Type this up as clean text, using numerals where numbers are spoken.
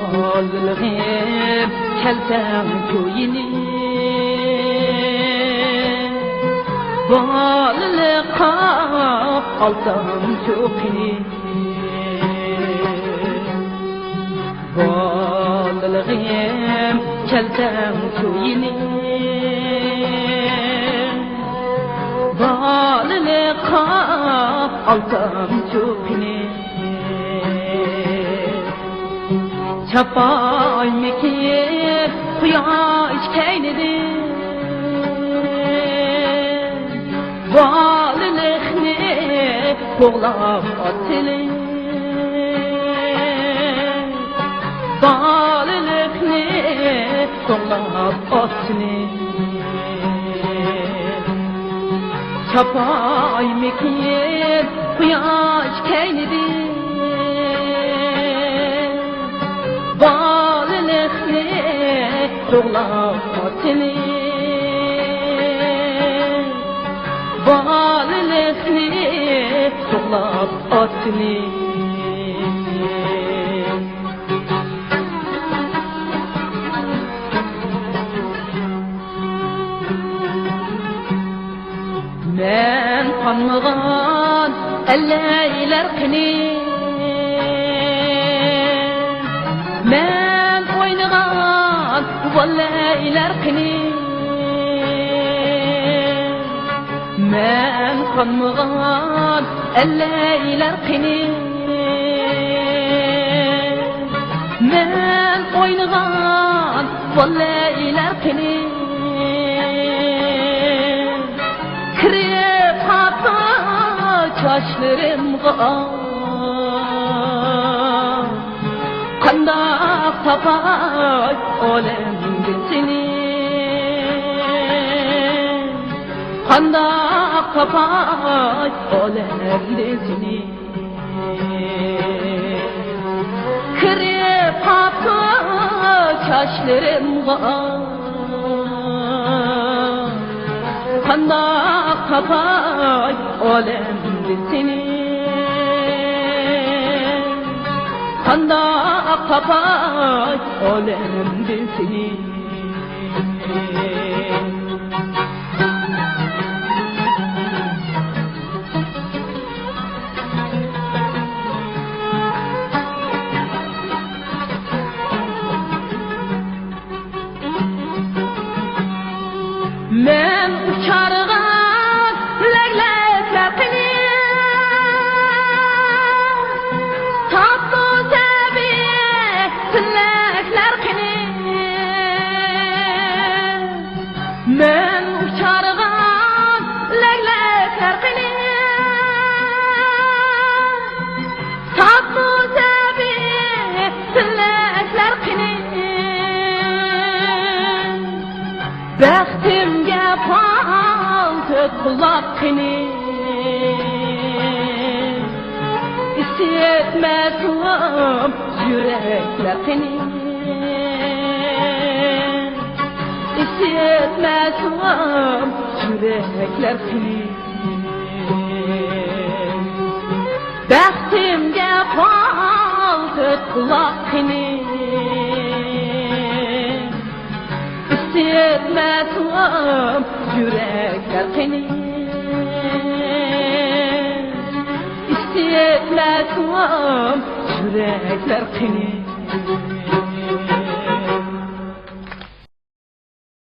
Bolğum kelsem köyüne Bollıqa alsam çoxini Bolğum kelsem köyüne Bollıqa alsam çoxini Çapay mekiyip kuyaş keynedi Balılıqni qoğlab atili Balılıqni qoğlab atili Çapay mekiyip kuyaş keynedi Balılıqni qoğlab atili Balılıqni qo'llab otni Men qanmag'an allaylar qini Men o'ynagan vallaylar qini Men qanmag'an allaylar qini Men o'ynagan vallaylar qini Kirib qapti sochlarimga Qandoq topay olamga seni Qandoq topay olamga seni Kirib qapti sochlarimga Qandoq topay olamga seni Qandoq topay olamga seni Men uçargan leylekler qini Tatlı sebi tilekler qini Men uçargan leylekler qini Tatlı sebi tilekler qini Baxtimga palto qulab qini Isitmatum yuraklar qini Isitmatum yuraklar qini Baxtimga palto qulab qini Isitmatum yuraklar qini Isitmatum yuraklar qini